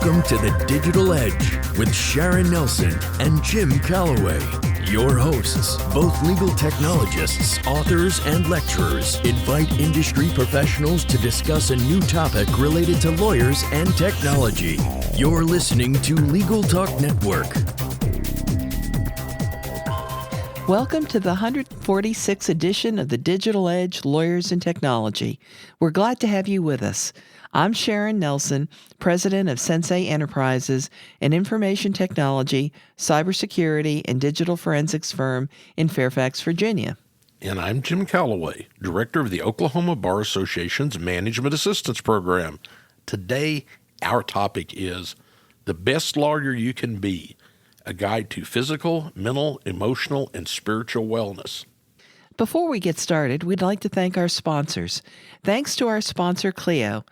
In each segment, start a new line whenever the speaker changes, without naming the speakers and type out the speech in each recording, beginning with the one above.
Welcome to the Digital Edge with Sharon Nelson and Jim Calloway. Your hosts, both legal technologists, authors, and lecturers, invite industry professionals to discuss a new topic related to lawyers and technology. You're listening to Legal Talk Network.
Welcome to the 146th edition of the Digital Edge Lawyers and Technology. We're glad to have you with us. I'm Sharon Nelson, president of Sensei Enterprises, an information technology, cybersecurity, and digital forensics firm in Fairfax, Virginia.
And I'm Jim Calloway, director of the Oklahoma Bar Association's Management Assistance Program. Today, our topic is The Best Lawyer You Can Be, a guide to physical, mental, emotional, and spiritual wellness.
Before we get started, we'd like to thank our sponsors. Thanks to our sponsor, Clio.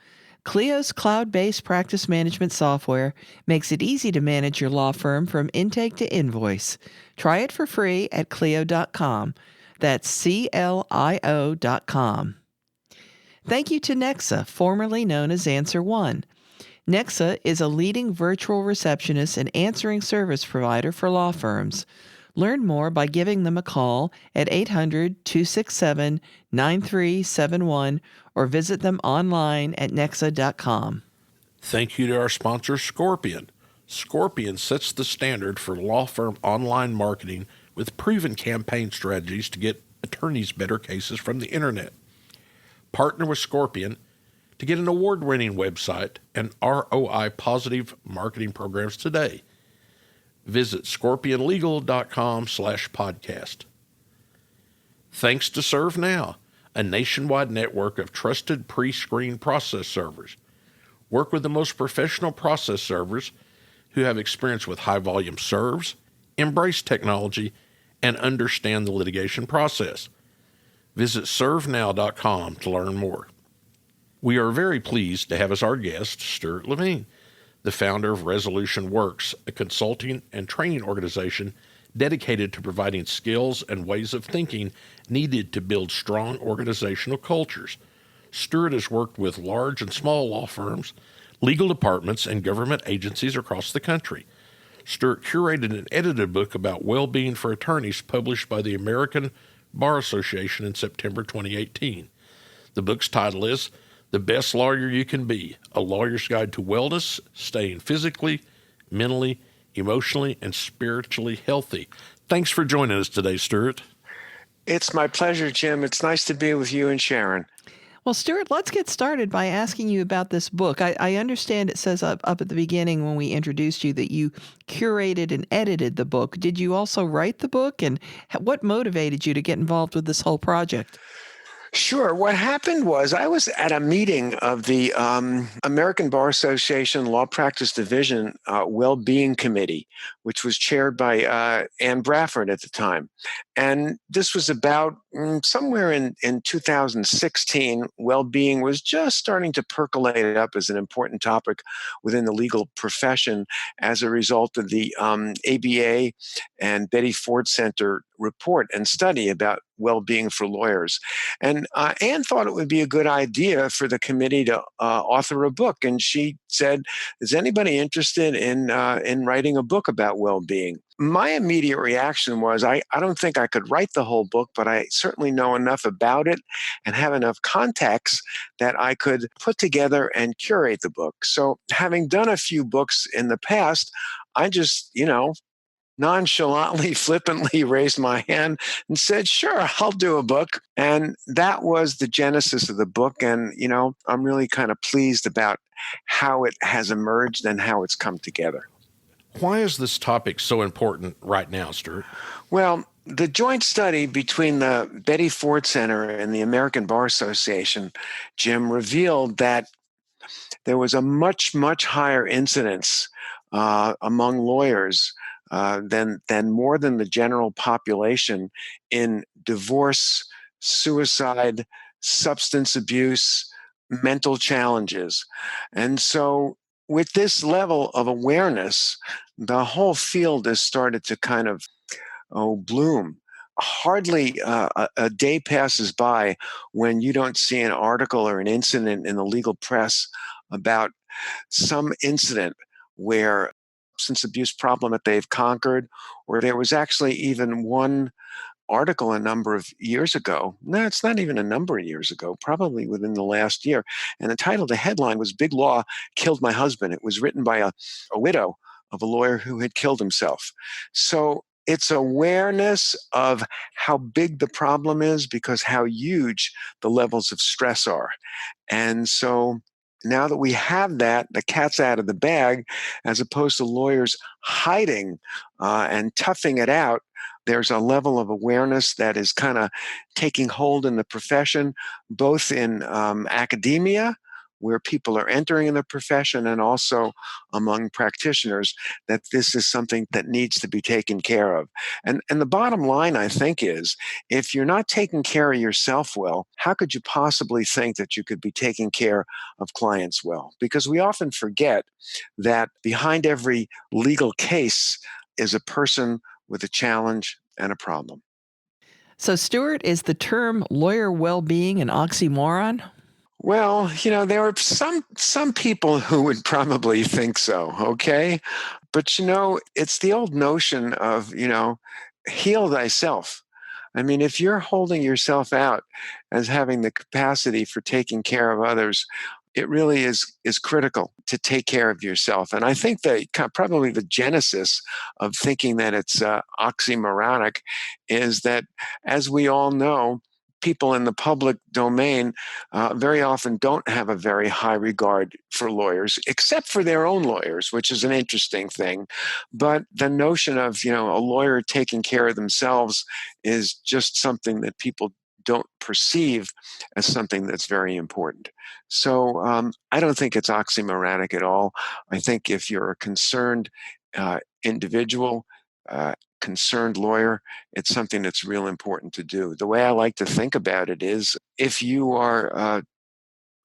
Clio's cloud-based practice management software makes it easy to manage your law firm from intake to invoice. Try it for free at Clio.com. That's CLIO.com. Thank you to Nexa, formerly known as Answer One. Nexa is a leading virtual receptionist and answering service provider for law firms. Learn more by giving them a call at 800-267-9371 or visit them online at nexa.com.
Thank you to our sponsor, Scorpion. Scorpion sets the standard for law firm online marketing with proven campaign strategies to get attorneys better cases from the internet. Partner with Scorpion to get an award-winning website and ROI-positive marketing programs today. Visit scorpionlegal.com/podcast. Thanks to ServeNow, a nationwide network of trusted pre-screened process servers. Work with the most professional process servers who have experience with high-volume serves, embrace technology, and understand the litigation process. Visit servenow.com to learn more. We are very pleased to have as our guest Stewart Levine, the founder of ResolutionWorks, a consulting and training organization dedicated to providing skills and ways of thinking needed to build strong organizational cultures. Stewart has worked with large and small law firms, legal departments, and government agencies across the country. Stewart curated and edited a book about well-being for attorneys published by the American Bar Association in September 2018. The book's title is The Best Lawyer You Can Be, a Lawyer's Guide to Wellness, Staying Physically, Mentally, Emotionally, and Spiritually Healthy. Thanks for joining us today, Stewart.
It's my pleasure, Jim. It's nice to be with you and Sharon.
Well, Stewart, let's get started by asking you about this book. I understand it says up at the beginning when we introduced you that you curated and edited the book. Did you also write the book? And what motivated you to get involved with this whole project?
Sure. What happened was I was at a meeting of the American Bar Association Law Practice Division Well-Being Committee, which was chaired by Ann Bradford at the time. And this was about somewhere in 2016, well-being was just starting to percolate up as an important topic within the legal profession as a result of the ABA and Betty Ford Center report and study about well-being for lawyers. And Anne thought it would be a good idea for the committee to author a book. And she said, is anybody interested in writing a book about well-being? My immediate reaction was, I don't think I could write the whole book, but I certainly know enough about it and have enough context that I could put together and curate the book. So having done a few books in the past, I just, nonchalantly, flippantly raised my hand and said, sure, I'll do a book. And that was the genesis of the book. And, I'm really kind of pleased about how it has emerged and how it's come together.
Why is this topic so important right now, Stewart?
Well, the joint study between the Betty Ford Center and the American Bar Association, Jim, revealed that there was a much, much higher incidence among lawyers than more than the general population in divorce, suicide, substance abuse, mental challenges. And so with this level of awareness, the whole field has started to kind of bloom. Hardly a day passes by when you don't see an article or an incident in the legal press about some incident where substance abuse problem that they've conquered, or there was actually even one article a number of years ago. No, it's not even a number of years ago, probably within the last year. And the title, the headline was Big Law Killed My Husband. It was written by a widow of a lawyer who had killed himself. So it's awareness of how big the problem is because how huge the levels of stress are. And so now that we have that, the cat's out of the bag, as opposed to lawyers hiding and toughing it out, there's a level of awareness that is kind of taking hold in the profession, both in academia, where people are entering in the profession, and also among practitioners, that this is something that needs to be taken care of. And the bottom line, I think, is if you're not taking care of yourself well, how could you possibly think that you could be taking care of clients well? Because we often forget that behind every legal case is a person with a challenge and a problem.
So, Stewart, is the term lawyer well-being an oxymoron?
Well, there are some people who would probably think so, okay? But it's the old notion of, heal thyself. I mean, if you're holding yourself out as having the capacity for taking care of others, it really is critical to take care of yourself. And I think that probably the genesis of thinking that it's oxymoronic is that, as we all know, people in the public domain very often don't have a very high regard for lawyers, except for their own lawyers, which is an interesting thing. But the notion of, a lawyer taking care of themselves is just something that people don't perceive as something that's very important. So I don't think it's oxymoronic at all. I think if you're a concerned individual, concerned lawyer, it's something that's real important to do. The way I like to think about it is if you are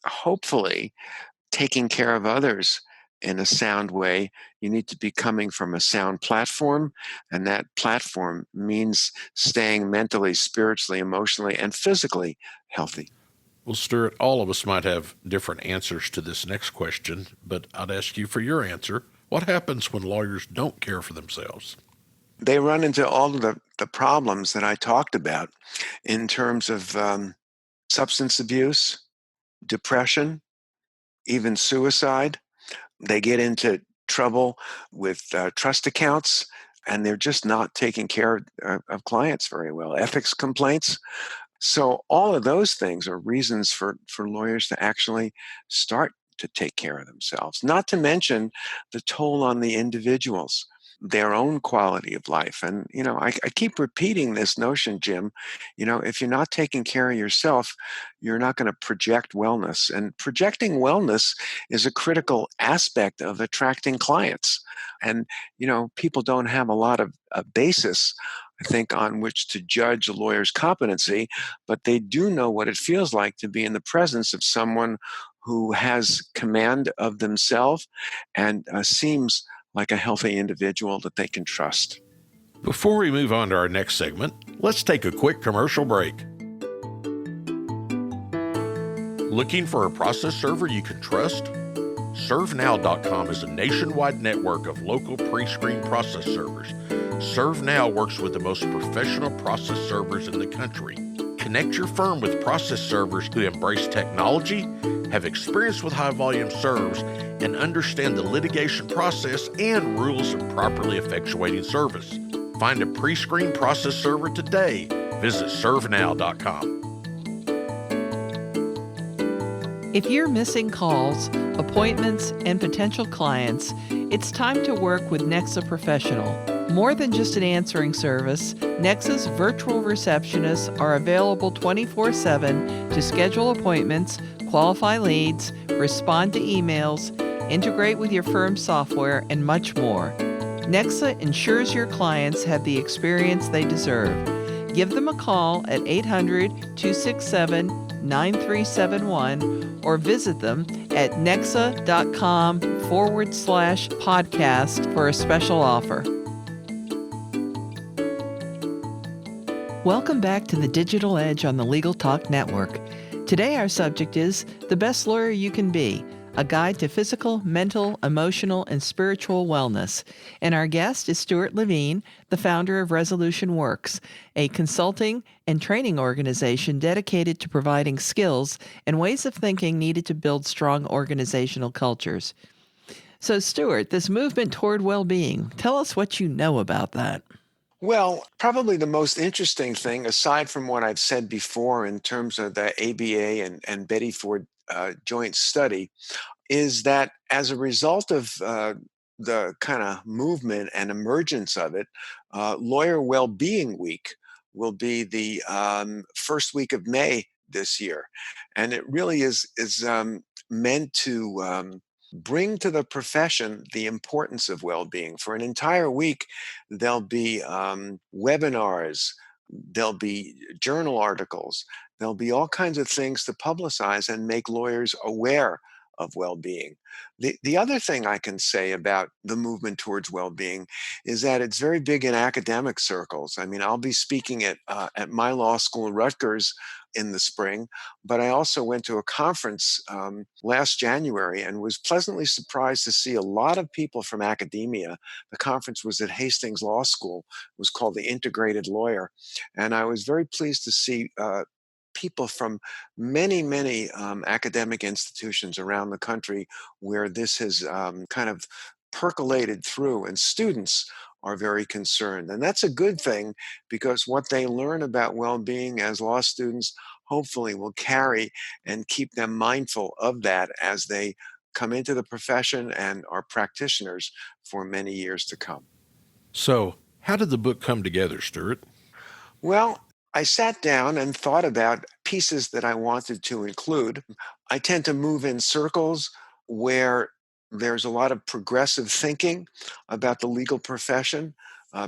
hopefully taking care of others in a sound way, you need to be coming from a sound platform. And that platform means staying mentally, spiritually, emotionally, and physically healthy.
Well, Stuart, all of us might have different answers to this next question, but I'd ask you for your answer. What happens when lawyers don't care for themselves?
They run into all of the problems that I talked about in terms of substance abuse, depression, even suicide. They get into trouble with trust accounts, and they're just not taking care of clients very well. Ethics complaints. So all of those things are reasons for lawyers to actually start to take care of themselves, not to mention the toll on the individuals, their own quality of life. And, I keep repeating this notion, Jim, if you're not taking care of yourself, you're not going to project wellness. And projecting wellness is a critical aspect of attracting clients. And, people don't have a lot of a basis, I think, on which to judge a lawyer's competency, but they do know what it feels like to be in the presence of someone who has command of themselves and seems like a healthy individual that they can trust.
Before we move on to our next segment, let's take a quick commercial break. Looking for a process server you can trust? ServeNow.com is a nationwide network of local pre-screened process servers. ServeNow works with the most professional process servers in the country. Connect your firm with process servers who embrace technology, have experience with high-volume serves, and understand the litigation process and rules of properly effectuating service. Find a pre-screened process server today. Visit ServeNow.com.
If you're missing calls, appointments, and potential clients, it's time to work with Nexa Professional. More than just an answering service, Nexa's virtual receptionists are available 24/7 to schedule appointments, qualify leads, respond to emails, integrate with your firm's software, and much more. Nexa ensures your clients have the experience they deserve. Give them a call at 800-267-9371 or visit them at nexa.com/podcast for a special offer. Welcome back to the Digital Edge on the Legal Talk Network. Today our subject is The Best Lawyer You Can Be, a guide to physical, mental, emotional, and spiritual wellness. And our guest is Stewart Levine, the founder of ResolutionWorks, a consulting and training organization dedicated to providing skills and ways of thinking needed to build strong organizational cultures. So, Stewart, this movement toward well-being, tell us what you know about that.
Well, probably the most interesting thing, aside from what I've said before in terms of the ABA and Betty Ford joint study, is that as a result of the kind of movement and emergence of it, Lawyer Wellbeing Week will be the first week of May this year, and it really is meant to bring to the profession the importance of well-being. For an entire week, there'll be webinars, there'll be journal articles, there'll be all kinds of things to publicize and make lawyers aware of well-being. The other thing I can say about the movement towards well-being is that it's very big in academic circles. I mean, I'll be speaking at my law school, Rutgers, in the spring, but I also went to a conference last January and was pleasantly surprised to see a lot of people from academia. The conference was at Hastings Law School. It was called the Integrated Lawyer, and I was very pleased to see people from many academic institutions around the country where this has kind of percolated through, and students are very concerned. And that's a good thing, because what they learn about well-being as law students hopefully will carry and keep them mindful of that as they come into the profession and are practitioners for many years to come.
So, how did the book come together, Stuart?
Well, I sat down and thought about pieces that I wanted to include. I tend to move in circles where there's a lot of progressive thinking about the legal profession,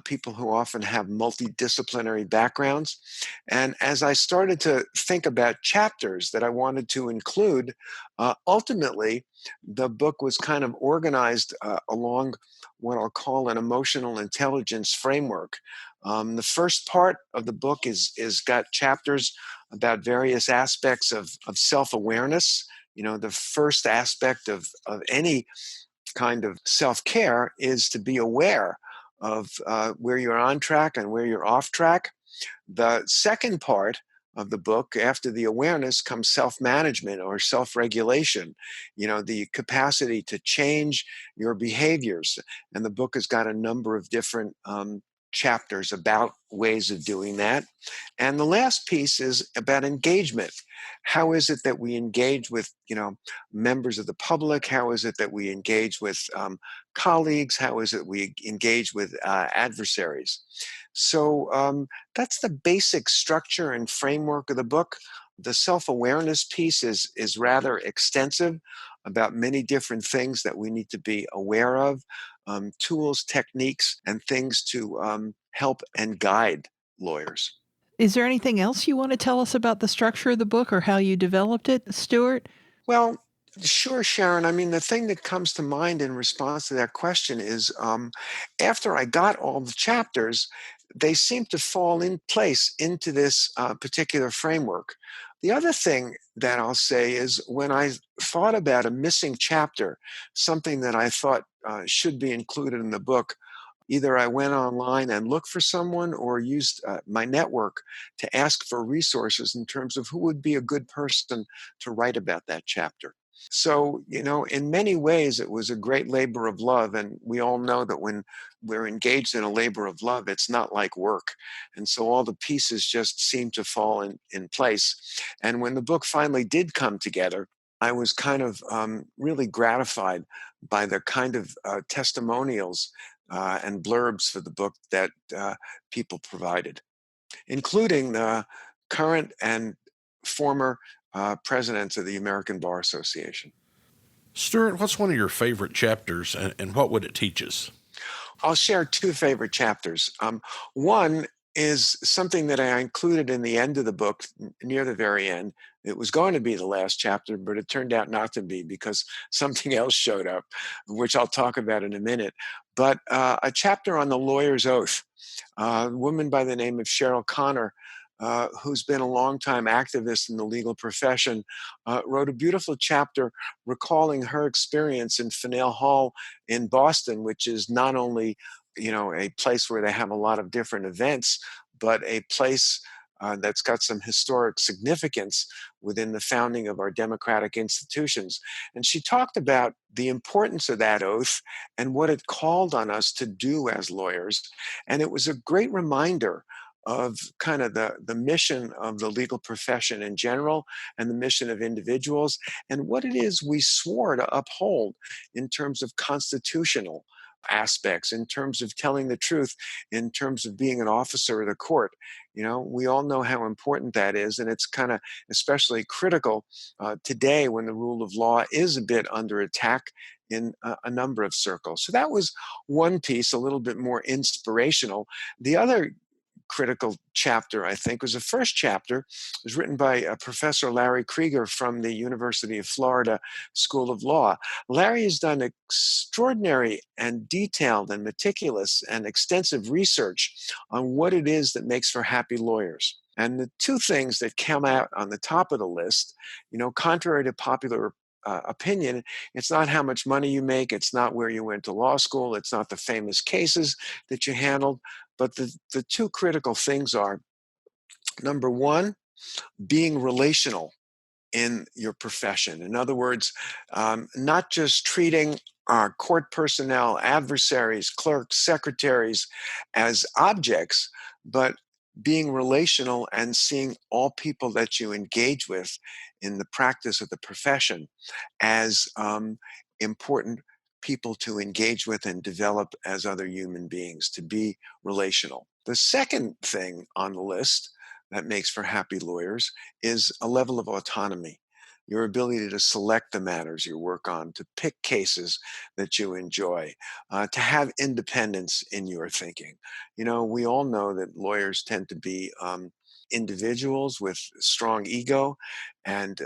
people who often have multidisciplinary backgrounds. And as I started to think about chapters that I wanted to include, ultimately, the book was kind of organized along what I'll call an emotional intelligence framework. The first part of the book is got chapters about various aspects of self-awareness. You know, the first aspect of any kind of self-care is to be aware of where you're on track and where you're off track. The second part of the book, after the awareness, comes self-management or self-regulation, you know, the capacity to change your behaviors. And the book has got a number of different chapters about ways of doing that. And the last piece is about engagement. How is it that we engage with, you know, members of the public? How is it that we engage with colleagues? How is it we engage with adversaries? So that's the basic structure and framework of the book. The self-awareness piece is rather extensive, about many different things that we need to be aware of, tools, techniques, and things to help and guide lawyers.
Is there anything else you want to tell us about the structure of the book or how you developed it, Stewart?
Well, sure, Sharon. I mean, the thing that comes to mind in response to that question is after I got all the chapters, they seem to fall in place into this particular framework. The other thing that I'll say is when I thought about a missing chapter, something that I thought should be included in the book, either I went online and looked for someone or used my network to ask for resources in terms of who would be a good person to write about that chapter. So, you know, in many ways, it was a great labor of love. And we all know that when we're engaged in a labor of love, it's not like work. And so all the pieces just seem to fall in place. And when the book finally did come together, I was kind of really gratified by the kind of testimonials and blurbs for the book that people provided, including the current and former presidents of the American Bar Association.
Stuart, what's one of your favorite chapters, and what would it teach us?
I'll share two favorite chapters. One is something that I included in the end of the book, near the very end. It was going to be the last chapter, but it turned out not to be because something else showed up, which I'll talk about in a minute. But a chapter on the lawyer's oath. A woman by the name of Cheryl Connor who's been a longtime activist in the legal profession, wrote a beautiful chapter recalling her experience in Faneuil Hall in Boston, which is not only a place where they have a lot of different events, but a place that's got some historic significance within the founding of our democratic institutions. And she talked about the importance of that oath and what it called on us to do as lawyers. And it was a great reminder of kind of the mission of the legal profession in general and the mission of individuals and what it is we swore to uphold in terms of constitutional aspects, in terms of telling the truth, in terms of being an officer of the court. We all know how important that is, and it's kind of especially critical today when the rule of law is a bit under attack in a number of circles. So that was one piece, a little bit more inspirational. The other critical chapter, I think, was the first chapter. It was written by Professor Larry Krieger from the University of Florida School of Law. Larry has done extraordinary and detailed and meticulous and extensive research on what it is that makes for happy lawyers. And the two things that come out on the top of the list, contrary to popular opinion, it's not how much money you make, it's not where you went to law school, it's not the famous cases that you handled, but the two critical things are, number one, being relational in your profession. In other words, not just treating court personnel, adversaries, clerks, secretaries as objects, but being relational and seeing all people that you engage with in the practice of the profession as important people to engage with and develop as other human beings, to be relational. The second thing on the list that makes for happy lawyers is a level of autonomy. Your ability to select the matters you work on, to pick cases that you enjoy, to have independence in your thinking. We all know that lawyers tend to be individuals with strong ego, and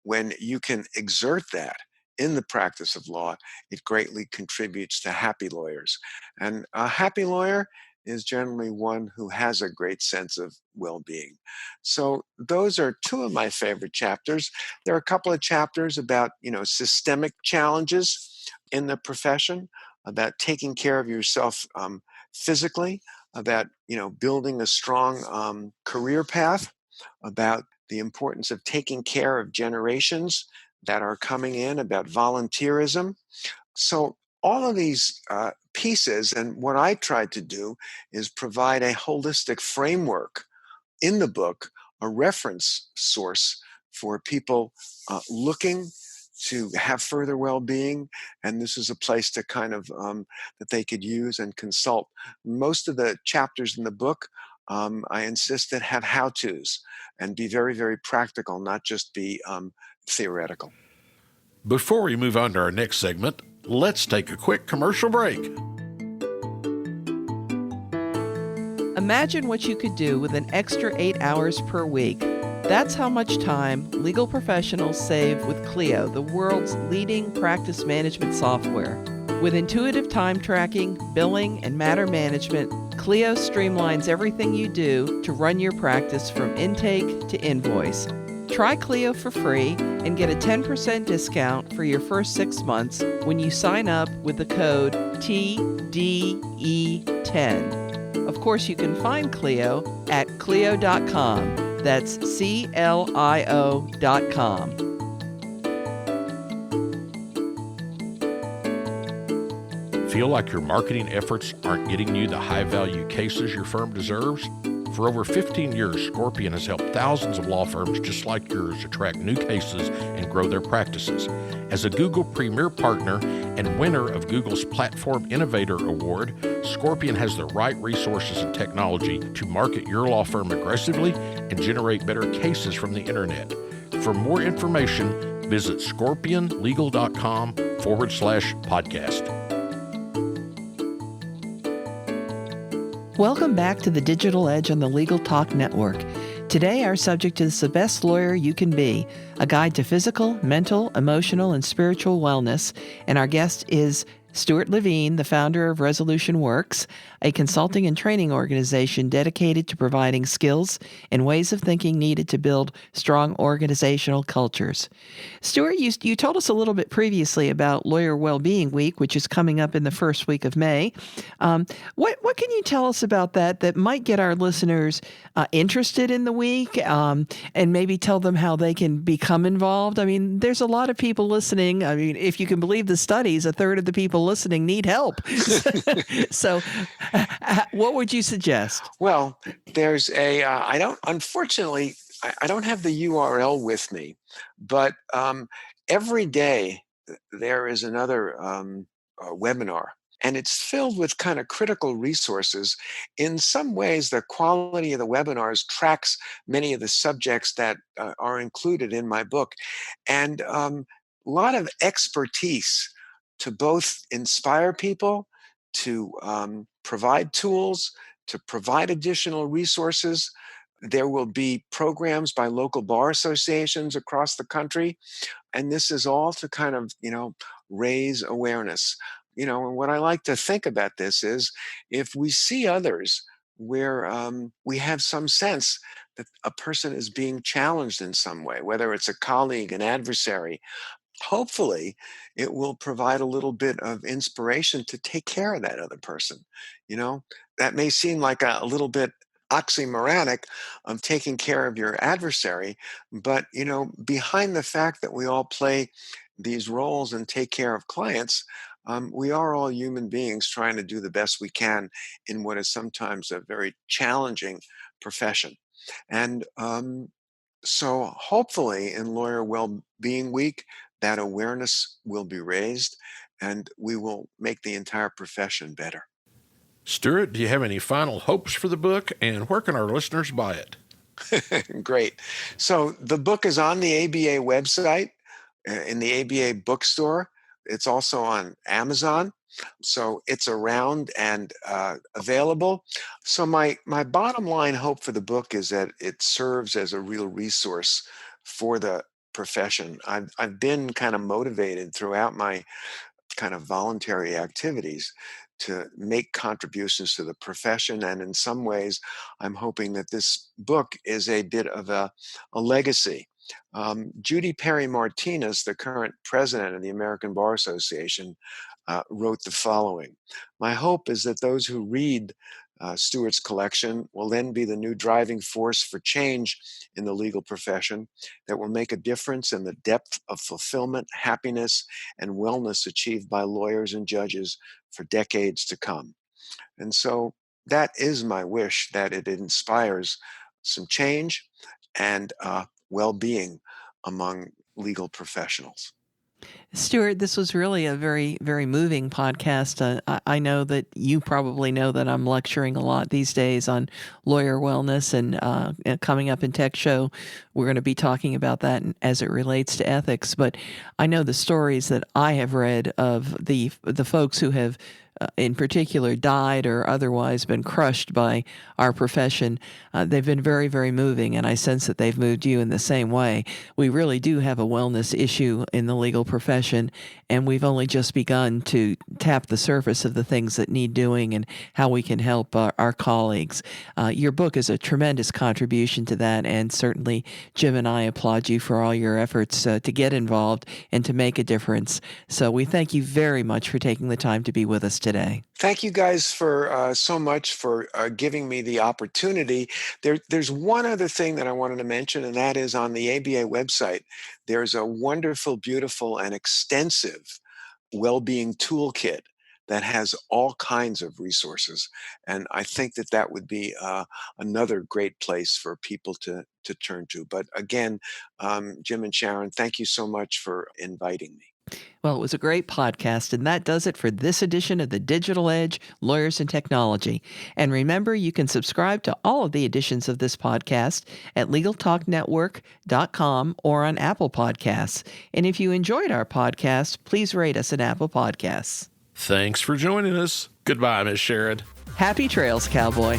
when you can exert that in the practice of law, it greatly contributes to happy lawyers. And a happy lawyer is generally one who has a great sense of well-being. So those are two of my favorite chapters. There are a couple of chapters about, systemic challenges in the profession, about taking care of yourself physically, about, building a strong career path, about the importance of taking care of generations that are coming in, about volunteerism. So all of these pieces, and what I tried to do is provide a holistic framework in the book, a reference source for people looking to have further well-being, and this is a place to kind of that they could use and consult. Most of the chapters in the book, I insist that have how-tos and be very, very practical, not just be theoretical.
Before we move on to our next segment, let's take a quick commercial break.
Imagine what you could do with an extra 8 hours per week. That's how much time legal professionals save with Clio, the world's leading practice management software. With intuitive time tracking, billing, and matter management, Clio streamlines everything you do to run your practice from intake to invoice. Try Clio for free and get a 10% discount for your first 6 months when you sign up with the code TDE10. Of course, you can find Clio at Clio.com. That's CLIO.com.
Feel like your marketing efforts aren't getting you the high-value cases your firm deserves? For over 15 years, Scorpion has helped thousands of law firms just like yours attract new cases and grow their practices. As a Google Premier Partner and winner of Google's Platform Innovator Award, Scorpion has the right resources and technology to market your law firm aggressively and generate better cases from the internet. For more information, visit scorpionlegal.com/podcast.
Welcome back to the Digital Edge on the Legal Talk Network. Today, our subject is The Best Lawyer You Can Be, a guide to physical, mental, emotional, and spiritual wellness. And our guest is Stewart Levine, the founder of ResolutionWorks, a consulting and training organization dedicated to providing skills and ways of thinking needed to build strong organizational cultures. Stewart, you told us a little bit previously about Lawyer Wellbeing Week, which is coming up in the first week of May. What can you tell us about that might get our listeners interested in the week, and maybe tell them how they can become involved? I mean, there's a lot of people listening. I mean, if you can believe the studies, a third of the people listening need help. So what would you suggest?
Well, there's unfortunately, I don't have the URL with me, but every day there is another webinar. And it's filled with kind of critical resources. In some ways, the quality of the webinars tracks many of the subjects that are included in my book. And a lot of expertise to both inspire people, to provide tools, to provide additional resources. There will be programs by local bar associations across the country. And this is all to kind of, raise awareness. And what I like to think about this is if we see others where we have some sense that a person is being challenged in some way, whether it's a colleague, an adversary, hopefully it will provide a little bit of inspiration to take care of that other person. That may seem like a little bit oxymoronic of taking care of your adversary, but behind the fact that we all play these roles and take care of clients, we are all human beings trying to do the best we can in what is sometimes a very challenging profession. And so hopefully in Lawyer Wellbeing Week, that awareness will be raised and we will make the entire profession better.
Stewart, do you have any final hopes for the book, and where can our listeners buy it?
Great. So the book is on the ABA website, in the ABA bookstore. It's also on Amazon. So it's around and available. So my bottom line hope for the book is that it serves as a real resource for the profession. I've been kind of motivated throughout my kind of voluntary activities to make contributions to the profession. And in some ways, I'm hoping that this book is a bit of a legacy. Judy Perry Martinez, the current president of the American Bar Association, wrote the following: "My hope is that those who read Stewart's collection will then be the new driving force for change in the legal profession that will make a difference in the depth of fulfillment, happiness, and wellness achieved by lawyers and judges for decades to come." And so that is my wish, that it inspires some change and well-being among legal professionals.
Stewart, this was really a very, very moving podcast. I know that you probably know that I'm lecturing a lot these days on lawyer wellness, and coming up in Tech Show, we're going to be talking about that as it relates to ethics. But I know the stories that I have read of the folks who have in particular died or otherwise been crushed by our profession. They've been very, very moving, and I sense that they've moved you in the same way. We really do have a wellness issue in the legal profession, and we've only just begun to tap the surface of the things that need doing and how we can help our colleagues. Your book is a tremendous contribution to that, and certainly Jim and I applaud you for all your efforts to get involved and to make a difference. So we thank you very much for taking the time to be with us today.
Thank you guys for so much for giving me the opportunity. There's one other thing that I wanted to mention, and that is on the ABA website, there's a wonderful, beautiful, and extensive well-being toolkit that has all kinds of resources. And I think that would be another great place for people to turn to. But again, Jim and Sharon, thank you so much for inviting me.
Well, it was a great podcast, and that does it for this edition of The Digital Edge, Lawyers and Technology. And remember, you can subscribe to all of the editions of this podcast at LegalTalkNetwork.com or on Apple Podcasts. And if you enjoyed our podcast, please rate us in Apple Podcasts.
Thanks for joining us. Goodbye, Miss Sharon.
Happy trails, cowboy.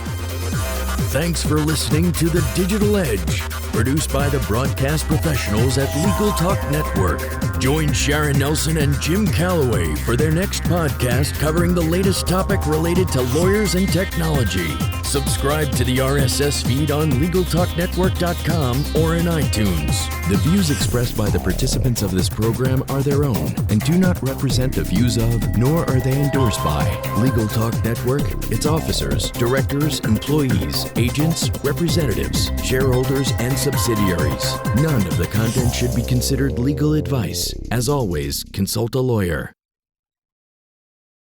Thanks for listening to The Digital Edge, produced by the broadcast professionals at Legal Talk Network. Join Sharon Nelson and Jim Calloway for their next podcast covering the latest topic related to lawyers and technology. Subscribe to the RSS feed on LegalTalkNetwork.com or in iTunes. The views expressed by the participants of this program are their own and do not represent the views of, nor are they endorsed by, Legal Talk Network, its officers, directors, employees, agents, representatives, shareholders, and subsidiaries. None of the content should be considered legal advice. As always, consult a lawyer.